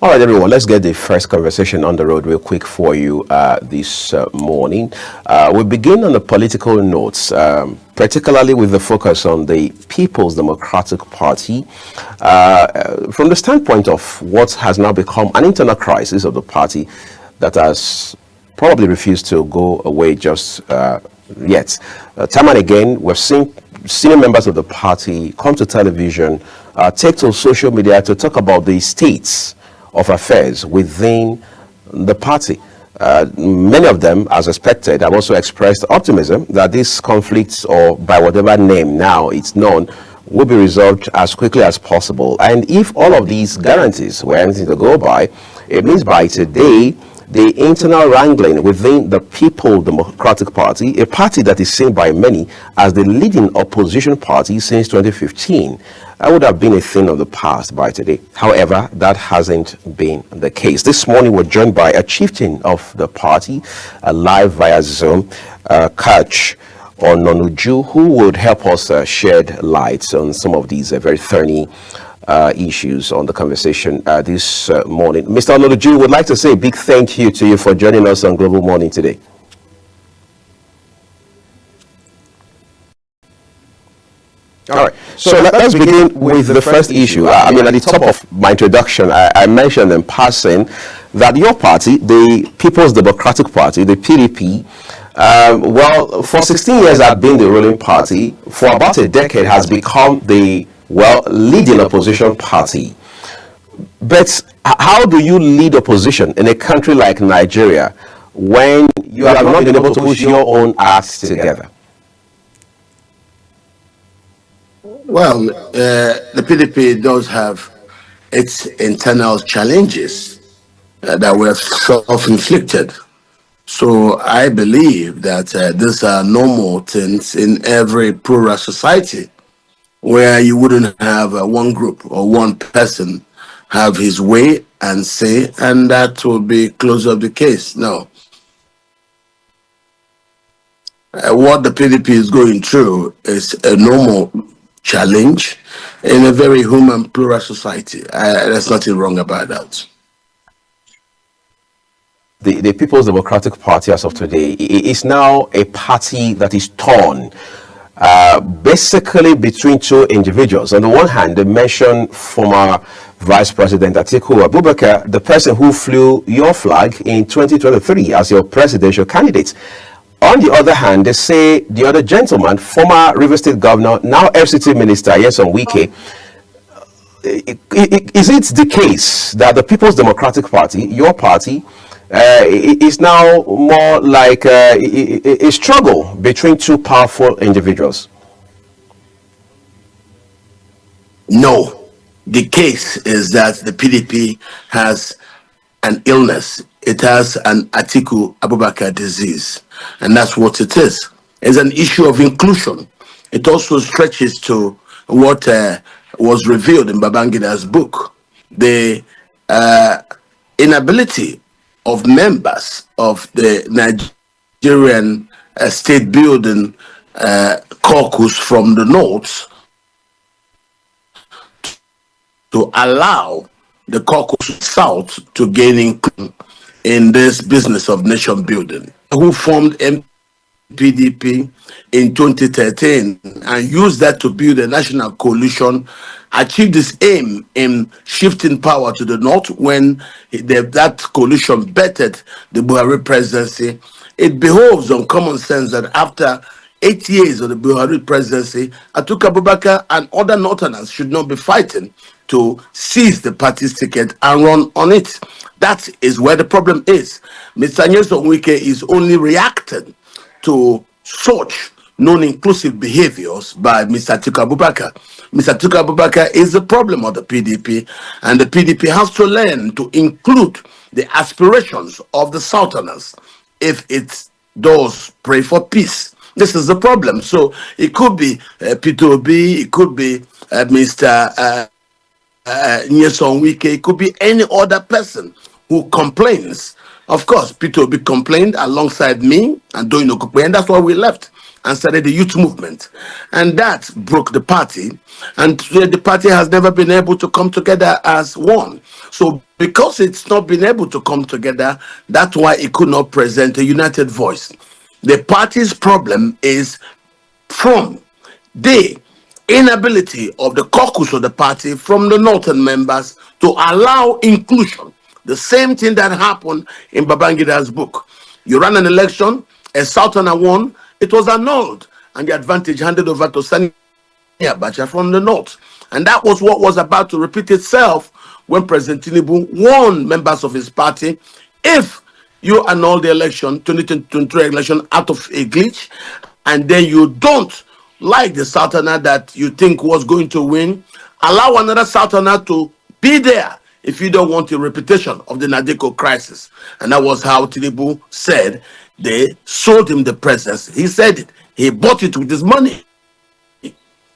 All right, everyone, let's get the first conversation on the road real quick for you this morning. We begin on the political notes, particularly with the focus on the People's Democratic Party. From the standpoint of what has now become an internal crisis of the party that has probably refused to go away just yet. Time and again, we've seen senior members of the party come to television, take to social media to talk about the states of affairs within the party. Many of them, as expected, have also expressed optimism that this conflict, or by whatever name now it's known, will be resolved as quickly as possible. And if all of these guarantees were anything to go by, it means by today, the internal wrangling within the People Democratic Party, a party that is seen by many as the leading opposition party since 2015, would have been a thing of the past by today. However, that hasn't been the case. This morning, we're joined by a chieftain of the party, live via Zoom, Katch, Ononuju, who would help us shed light on some of these very thorny issues on the conversation this morning. Mr. Ononuju, would like to say a big thank you to you for joining us on Global Morning today. All right, so let's begin with the first issue. At the top of my introduction, I mentioned in passing that your party, the People's Democratic Party, the PDP, for 16 years have been the ruling party. For about a decade has become the leading opposition party. But how do you lead opposition in a country like Nigeria when you have not been able to push your own act together? Well, the PDP does have its internal challenges that were self-inflicted. So I believe that these are normal things in every plural society, where you wouldn't have one group or one person have his way and say, and that will be close of the case. No. What the PDP is going through is a normal challenge in a very human plural society. There's nothing wrong about that. The People's Democratic Party as of today is now a party that is torn basically between two individuals. On the one hand, they mention former Vice President Atiku Abubakar, the person who flew your flag in 2023 as your presidential candidate. On the other hand, they say the other gentleman, former River State Governor, now FCT Minister Nyesom Wike. Is it the case that the People's Democratic Party, your party, is now more like a struggle between two powerful individuals? No. The case is that the PDP has an illness. It has an Atiku Abubakar disease. And that's what it is. It's an issue of inclusion. It also stretches to what was revealed in Babangida's book. The inability of members of the Nigerian state building caucus from the north to allow the caucus south to gain inclusion in this business of nation building, who formed PDP in 2013 and used that to build a national coalition, achieved this aim in shifting power to the north when that coalition bettered the Buhari presidency. It behoves on common sense that after 8 years of the Buhari presidency, Atiku Abubakar and other northerners should not be fighting to seize the party's ticket and run on it. That is where the problem is. Mr. Nyesom Wike is only reacting to such non-inclusive behaviors by Mr. Atiku Abubakar. Mr. Atiku Abubakar is the problem of the PDP, and the PDP has to learn to include the aspirations of the Southerners if it does pray for peace. This is the problem. So it could be P2B, it could be Mr. Nyesom Wike, it could be any other person who complains. Of course, P2B complained alongside me and doing Okukwe, and that's why we left. and started the youth movement. And that broke the party. And today the party has never been able to come together as one. So because it's not been able to come together, that's why it could not present a united voice. The party's problem is from the inability of the caucus of the party from the northern members to allow inclusion. The same thing that happened in Babangida's book. You ran an election, a southerner won, it was annulled, and the advantage handed over to Sani Abacha from the north. And that was what was about to repeat itself when President Tinubu warned members of his party, if you annul the election, 2023 election, out of a glitch, and then you don't like the southerner that you think was going to win, allow another southerner to be there if you don't want a repetition of the Nadeko crisis. And that was how Tinubu said they sold him the presidency. He said it. He bought it with his money.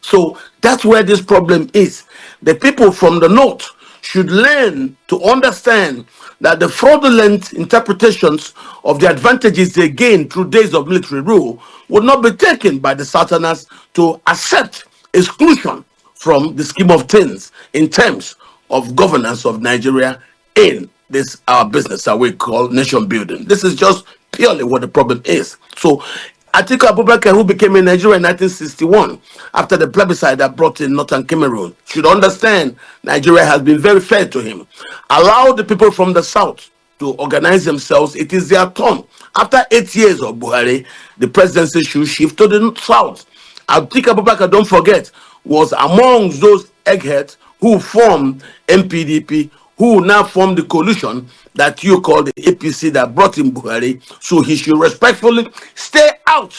So that's where this problem is. The people from the north should learn to understand that the fraudulent interpretations of the advantages they gained through days of military rule would not be taken by the southerners to accept exclusion from the scheme of things in terms of governance of Nigeria in this our business that we call nation building. This is just purely what the problem is. So Atiku Abubakar, who became a Nigerian in 1961 after the plebiscite that brought in Northern Cameroon, should understand Nigeria has been very fair to him. Allow the people from the south to organize themselves. It is their turn. After 8 years of Buhari, the presidency should shift to the south. Atiku Abubakar, don't forget, was amongst those eggheads who formed MPDP, who now formed the coalition that you call the APC that brought in Buhari. So he should respectfully stay out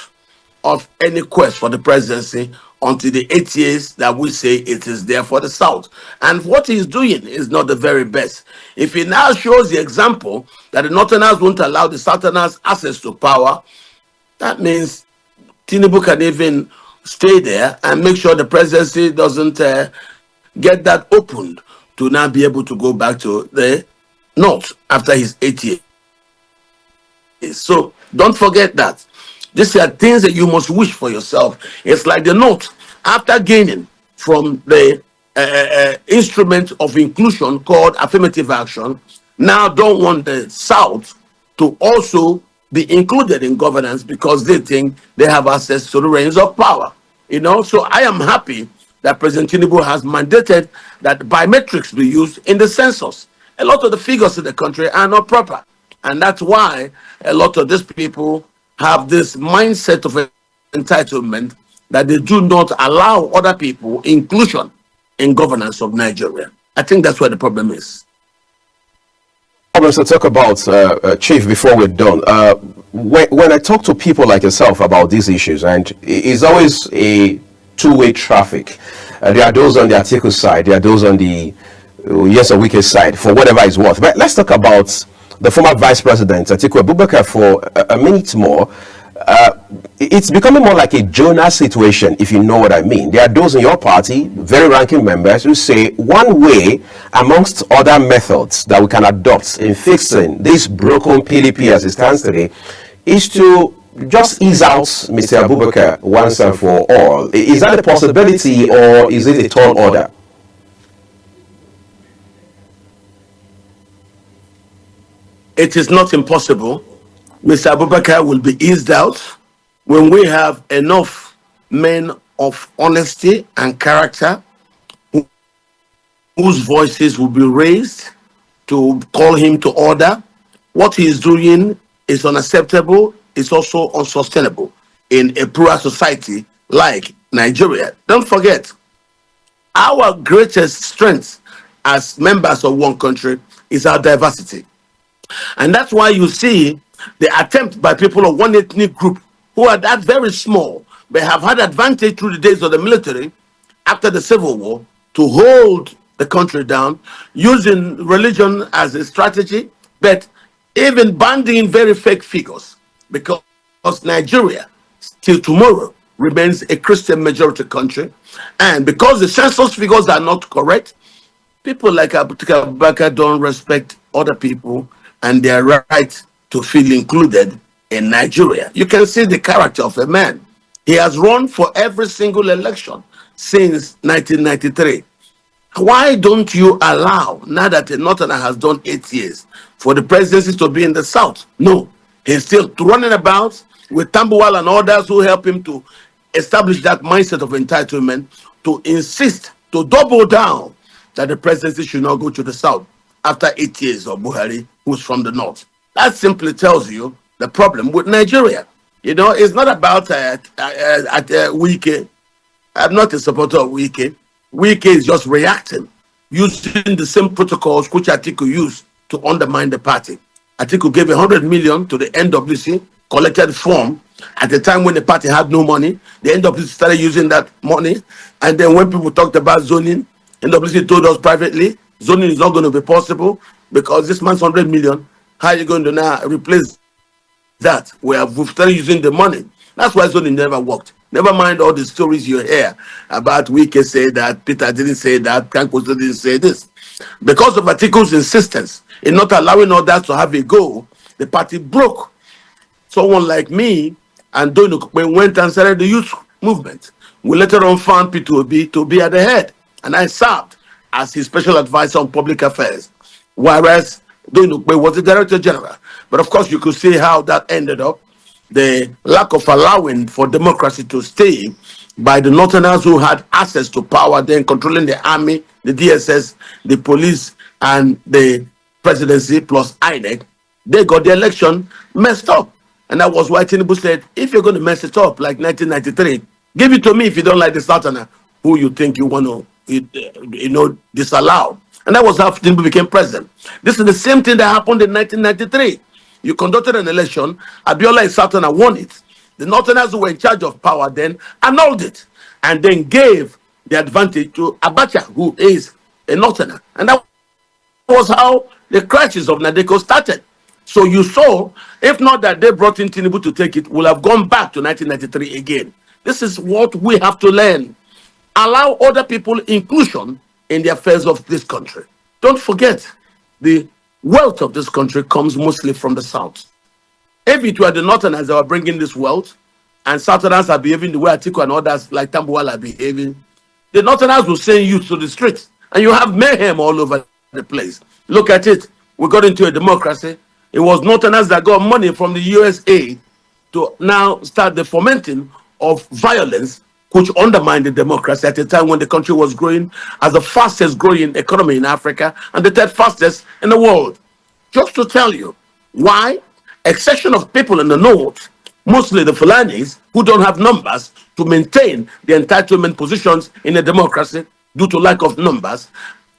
of any quest for the presidency until the 8 years that we say it is there for the South. And what he's doing is not the very best. If he now shows the example that the Northerners won't allow the Southerners access to power, that means Tinubu can even stay there and make sure the presidency doesn't get that opened to now be able to go back to the north after his 8 years. So don't forget that. These are things that you must wish for yourself. It's like the north, after gaining from the instrument of inclusion called affirmative action, now don't want the south to also be included in governance because they think they have access to the reins of power. You know, so I am happy that President Tinubu has mandated that biometrics be used in the census. A lot of the figures in the country are not proper. And that's why a lot of these people have this mindset of entitlement that they do not allow other people inclusion in governance of Nigeria. I think that's where the problem is. To talk about, Chief, before we're done, when I talk to people like yourself about these issues, and it's always a two-way traffic. There are those on the Atiku side, there are those on the yes or wicked side, for whatever it's worth. But let's talk about the former Vice President, Atiku Abubakar, for a minute more. It's becoming more like a Jonah situation, if you know what I mean. There are those in your party, very ranking members, who say one way amongst other methods that we can adopt in fixing this broken PDP as it stands today is to just ease out Mr. Abubakar once and for all. Is that a possibility, or is it a tall order? It is not impossible. Mr. Abubakar will be eased out when we have enough men of honesty and character whose voices will be raised to call him to order. What he is doing is unacceptable. It's also unsustainable in a plural society like Nigeria. Don't forget, our greatest strength as members of one country is our diversity. And that's why you see the attempt by people of one ethnic group who are that very small, but have had advantage through the days of the military after the Civil War to hold the country down, using religion as a strategy, but even banding very fake figures, because Nigeria till tomorrow remains a Christian majority country. And because the census figures are not correct, people like Atiku Abubakar don't respect other people and their right to feel included in Nigeria. You can see the character of a man. He has run for every single election since 1993. Why don't you allow, now that the Northerner has done 8 years, for the presidency to be in the South? No, he's still running about with Tambuwal and others who help him to establish that mindset of entitlement, to insist, to double down that the presidency should not go to the South after 8 years of Buhari, who's from the North. That simply tells you the problem with Nigeria. It's not about Wike. I'm not a supporter of Wike. Wike is just reacting, using the same protocols which Atiku used to undermine the party. Atiku gave 100 million to the NWC, collected form at the time when the party had no money. The NWC started using that money. And then when people talked about zoning, NWC told us privately, zoning is not going to be possible because this man's 100 million. How are you going to now replace that? We've started using the money. That's why zoning never worked. Never mind all the stories you hear about Wike say that, Peter didn't say that, Kankoso didn't say this. Because of Atiku's insistence in not allowing others to have a go, the party broke. Someone like me and Donukwe went and started the youth movement. We later on found P2B to be at the head, and I served as his special advisor on public affairs, whereas Donukwe was the director general. But of course, you could see how that ended up. The lack of allowing for democracy to stay by the Northerners who had access to power, then controlling the army, the DSS, the police, and the presidency plus INEC, they got the election messed up. And that was why Tinubu said, if you're going to mess it up like 1993, give it to me if you don't like the Southerner who you think you want to disallow. And that was how Tinubu became president. This is the same thing that happened in 1993. You conducted an election, Abiola and Southerner won it. The Northerners who were in charge of power then annulled it and then gave the advantage to Abacha, who is a Northerner. And that was how the crisis of Nadeko started. So you saw, if not that they brought in Tinubu to take it, we'll have gone back to 1993 again. This is what we have to learn. Allow other people inclusion in the affairs of this country. Don't forget, the wealth of this country comes mostly from the South. If it were the Northerners that were bringing this wealth, and Southerners are behaving the way Atiku and others like Tambuwal are behaving, the Northerners will send youth to the streets, and you have mayhem all over the place. Look at it. We got into a democracy. It was Northerners that got money from the USA to now start the fomenting of violence, which undermined the democracy at a time when the country was growing as the fastest growing economy in Africa and the third fastest in the world. Just to tell you why a section of people in the north, mostly the Fulanis, who don't have numbers to maintain the entitlement positions in a democracy due to lack of numbers,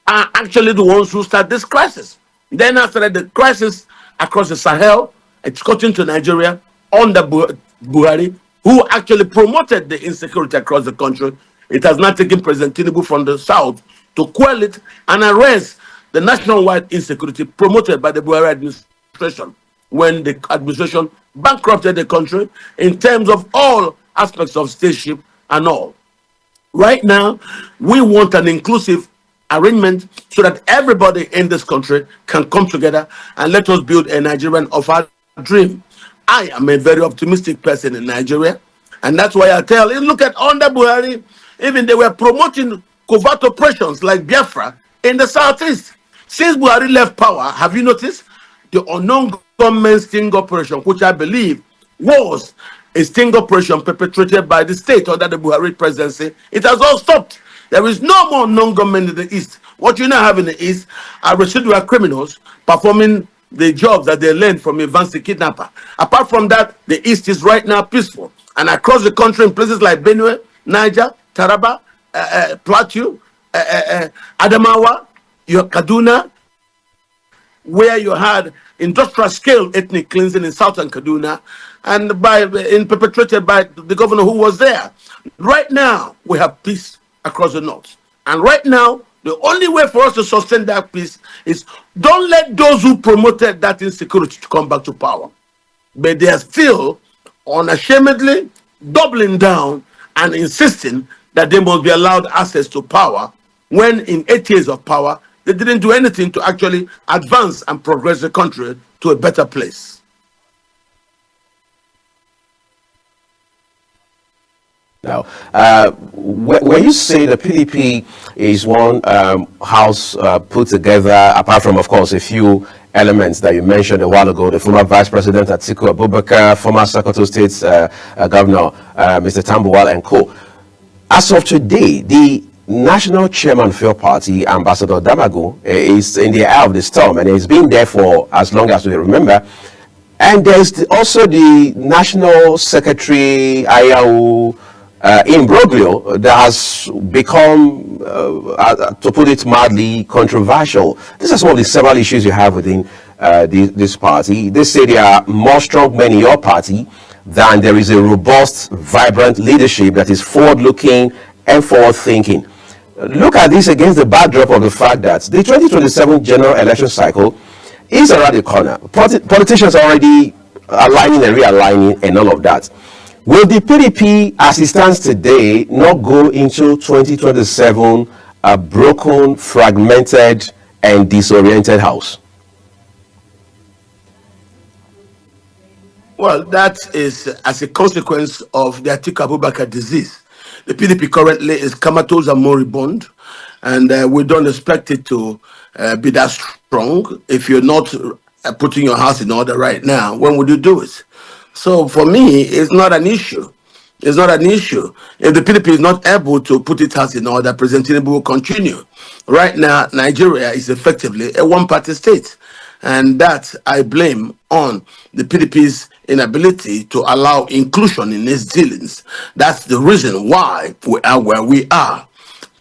are actually the ones who start this crisis. Then after the crisis across the Sahel, it's gotten to Nigeria under Buhari, who actually promoted the insecurity across the country. It has not taken President Tinubu from the south to quell it and arrest the nationwide insecurity promoted by the Buhari administration when the administration bankrupted the country in terms of all aspects of stateship and all. Right now, we want an inclusive arrangement so that everybody in this country can come together and let us build a Nigerian of our dream. I am a very optimistic person in Nigeria, and that's why I tell you, look at under Buhari, even they were promoting covert operations like Biafra in the southeast. Since Buhari left power, have you noticed the unknown government sting operation, which I believe was a sting operation perpetrated by the state under the Buhari presidency, it has all stopped. There is no more non-government in the East. What you now have in the East are residual criminals performing the jobs that they learned from a Vansi kidnapper. Apart from that, the East is right now peaceful. And across the country, in places like Benue, Niger, Taraba, Plateau, Adamawa, Kaduna, where you had industrial scale ethnic cleansing in southern Kaduna, and perpetrated by the governor who was there. Right now, we have peace across the north. And right now, the only way for us to sustain that peace is don't let those who promoted that insecurity to come back to power. But they are still unashamedly doubling down and insisting that they must be allowed access to power when in 8 years of power, they didn't do anything to actually advance and progress the country to a better place. Now, when you say the PDP is one house put together, apart from, of course, a few elements that you mentioned a while ago, the former Vice President Atiku Abubakar, former Sokoto State Governor Mr. Tambuwal and co. As of today, the National Chairman of your party, Ambassador Damagu, is in the eye of the storm, and he's been there for as long as we remember. And there's also the National Secretary, Ayahu, imbroglio that has become, to put it mildly, controversial. These are some of the several issues you have within this party. They say there are more strong men in your party than there is a robust, vibrant leadership that is forward-looking and forward-thinking. Look at this against the backdrop of the fact that the 2027 general election cycle is around the corner. Politicians are already aligning and realigning and all of that. Will the PDP, as it stands today, not go into 2027 a broken, fragmented, and disoriented house? Well, that is as a consequence of the Atiku Abubakar disease. The PDP currently is comatose and moribund, and we don't expect it to be that strong. If you're not putting your house in order right now, when would you do it? So for me, it's not an issue. It's not an issue. If the PDP is not able to put its house in order, President Tinubu will continue. Right now, Nigeria is effectively a one-party state. And that I blame on the PDP's inability to allow inclusion in its dealings. That's the reason why we are where we are.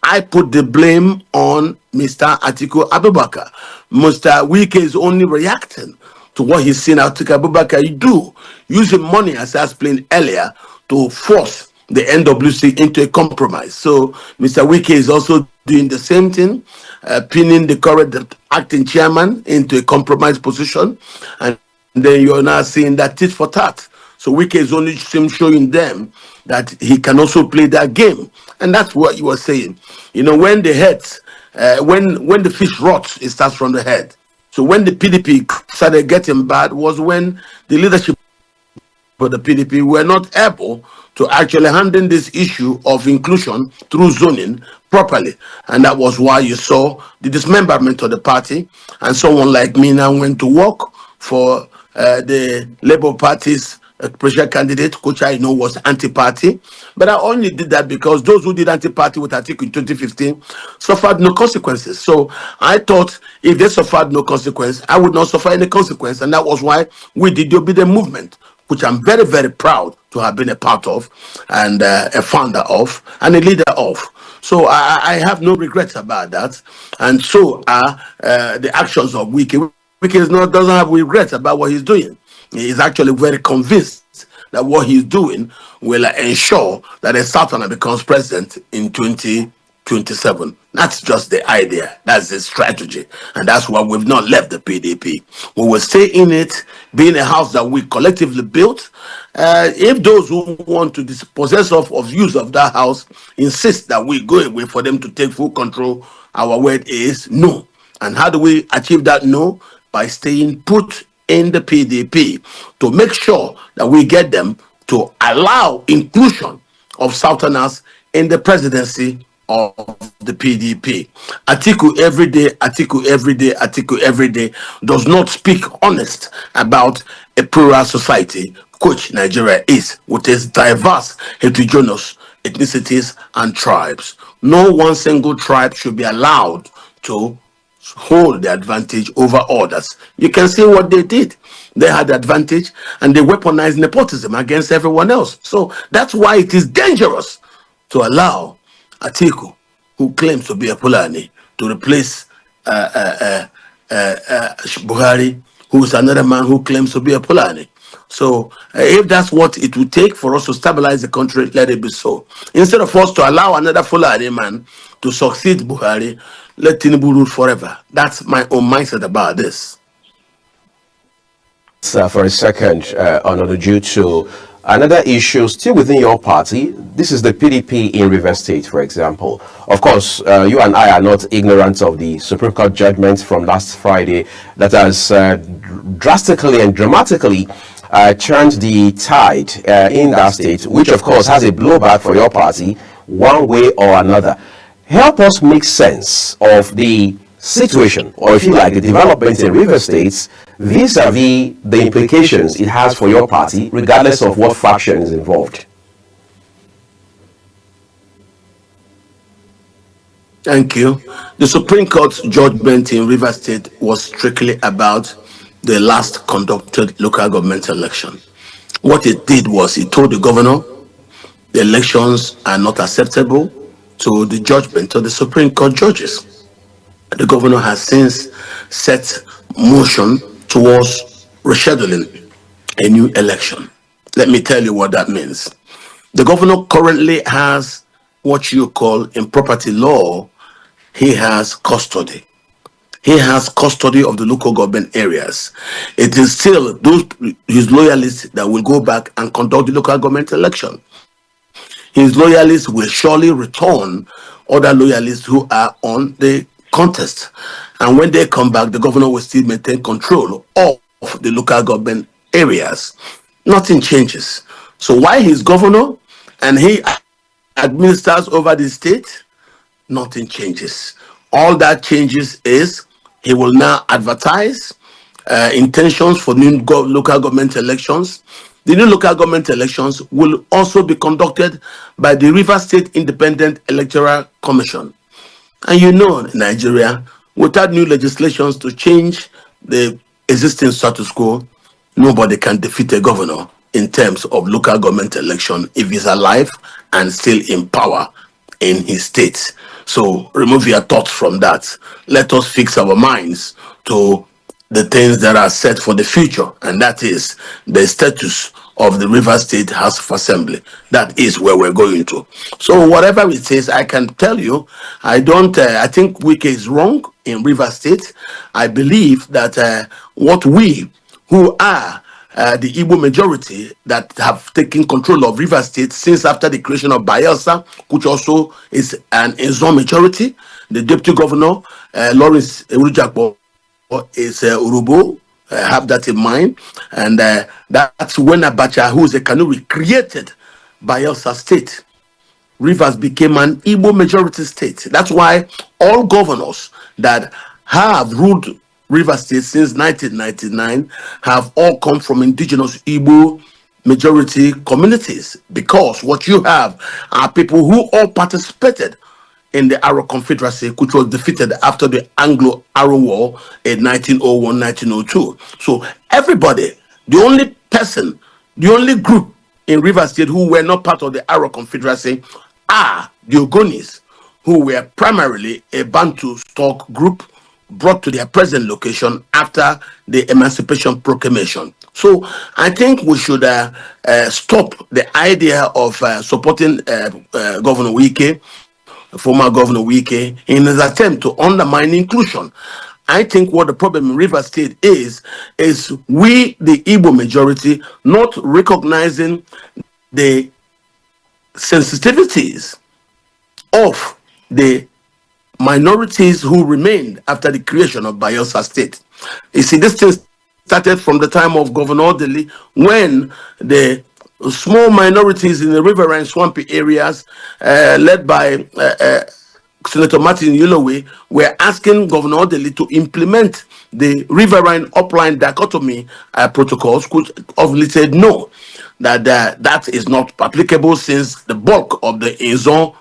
I put the blame on Mr. Atiku Abubakar. Mr. Wike is only reacting to what he's seen Atiku Abubakar do, using money, as I explained earlier, to force the NWC into a compromise. So Mr. Wike is also doing the same thing, pinning the current acting chairman into a compromised position, and then you're now seeing that tit for tat. So Wike is only showing them that he can also play that game, and that's what you were saying. You know, when the head, when the fish rots, it starts from the head. So when the PDP started getting bad was when the leadership of the PDP were not able to actually handle this issue of inclusion through zoning properly. And that was why you saw the dismemberment of the party. And someone like me now went to work for the Labour Party's presidential candidate, which I know was anti-party. But I only did that because those who did anti-party with Atiku in 2015 suffered no consequences. So I thought if they suffered no consequence, I would not suffer any consequence. And that was why we did the Obedient Movement, which I'm very, very proud to have been a part of and a founder of and a leader of. So I have no regrets about that. And so are the actions of Wike. Wike doesn't have regrets about what he's doing. He's actually very convinced that what he's doing will ensure that a Southerner becomes president in 2027. That's just the idea. That's the strategy. And that's why we've not left the PDP. We will stay in it, being a house that we collectively built. If those who want to dispossess of use of that house insist that we go away for them to take full control, our word is no. And how do we achieve that no? By staying put in the PDP to make sure that we get them to allow inclusion of Southerners in the presidency of the PDP. Atiku every day, Atiku every day, Atiku every day does not speak honest about a plural society, which Nigeria is, with its diverse heterogeneous ethnicities and tribes. No one single tribe should be allowed to hold the advantage over others. You can see what they did. They had the advantage and they weaponized nepotism against everyone else. So that's why it is dangerous to allow Atiku, who claims to be a Fulani, to replace Buhari, who is another man who claims to be a Fulani. So if that's what it would take for us to stabilize the country, let it be so. Instead of us to allow another Fulani man to succeed Buhari, let Tinubu rule forever. That's my own mindset about this. For a second, Ononuju, to another issue still within your party. This is the PDP in Rivers State, for example. Of course, you and I are not ignorant of the Supreme Court judgment from last Friday that has drastically and dramatically turned the tide in that state, which of course has a blowback for your party one way or another. Help us make sense of the situation, or if you like, the development in River States vis-a-vis the implications it has for your party, regardless of what faction is involved. Thank you. The Supreme Court's judgment in River State was strictly about the last conducted local government election. What it did was it told the governor the elections are not acceptable to the judgment of the Supreme Court judges. The governor has since set motion towards rescheduling a new election. Let me tell you what that means. The governor currently has what you call in property law, he has custody. He has custody of the local government areas. It is still those his loyalists that will go back and conduct the local government election. His loyalists will surely return other loyalists who are on the contest. And when they come back, the governor will still maintain control of the local government areas. Nothing changes. So while he's governor and he administers over the state, nothing changes. All that changes is he will now advertise intentions for new local government elections. The new local government elections will also be conducted by the River State Independent Electoral Commission. And you know, in Nigeria, without new legislations to change the existing status quo, nobody can defeat a governor in terms of local government election if he's alive and still in power in his state. So remove your thoughts from that. Let us fix our minds to the things that are set for the future, and that is the status of the River State House of Assembly. That is where we're going to. So whatever it says, I can tell you, I think Wike is wrong in River State. I believe that what we who are the Igbo majority that have taken control of River State since after the creation of Bayelsa, which also is an Ezon majority. The deputy governor, Lawrence Erujakbo, is Urubo. Have that in mind. And that's when Abacha, who is a Kanuri, created Bayelsa State. Rivers became an Igbo majority state. That's why all governors that have ruled River State since 1999 have all come from indigenous Igbo majority communities, because what you have are people who all participated in the Arrow Confederacy, which was defeated after the Anglo-Arrow War in 1901-1902. So everybody, the only group in River State who were not part of the Arrow Confederacy are the Ogonis, who were primarily a Bantu stock group brought to their present location after the Emancipation Proclamation. So I think we should stop the idea of supporting Governor Wike, former Governor Wike, in his attempt to undermine inclusion. I think what the problem in River State is we, the Igbo majority, not recognizing the sensitivities of the minorities who remained after the creation of Bayelsa State. You see, this thing started from the time of Governor Odili, when the small minorities in the riverine swampy areas, led by Senator Martin Yuloway, were asking Governor Odili to implement the riverine upline dichotomy protocols, which obviously said no, that that is not applicable since the bulk of the Ezon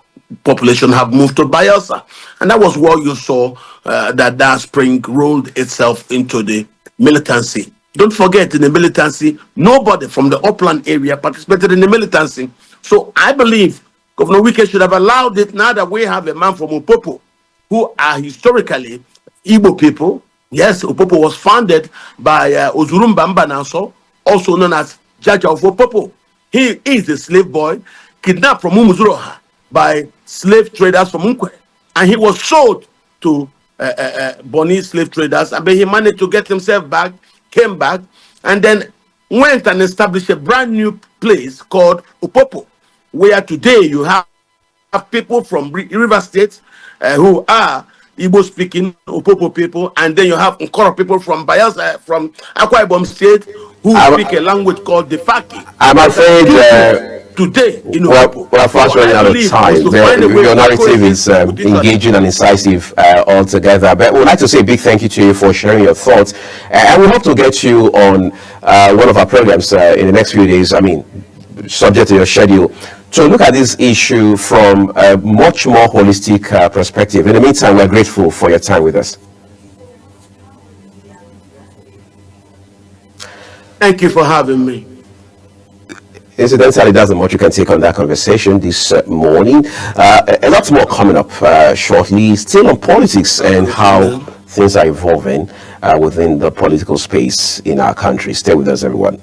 population have moved to Bayelsa. And that was what you saw, that spring rolled itself into the militancy. Don't forget, in the militancy, nobody from the upland area participated in the militancy. So I believe Governor Wike should have allowed it, now that we have a man from Opopo, who are historically Igbo people. Yes, Opopo was founded by Ozurumba Mbanaso, also known as Jaja of Opopo. He is a slave boy kidnapped from Umuzuroha by slave traders from Nkwe, and he was sold to Bonny slave traders, and then he managed to get himself back, came back, and then went and established a brand new place called Opopo, where today you have people from River State who are Igbo speaking Opopo people, and then you have Nkoro people from Bayelsa, from Akwa Ibom State, who speak a language called the Faki. I'm afraid today, we're fast running out of time. Your narrative is engaging and incisive altogether. But we'd like to say a big thank you to you for sharing your thoughts. And we hope to get you on one of our programs in the next few days. I mean, subject to your schedule, to look at this issue from a much more holistic perspective. In the meantime, we're grateful for your time with us. Thank you for having me. Incidentally, that's the much you can take on that conversation this morning. A lot more coming up shortly, still on politics and how things are evolving within the political space in our country. Stay with us, everyone.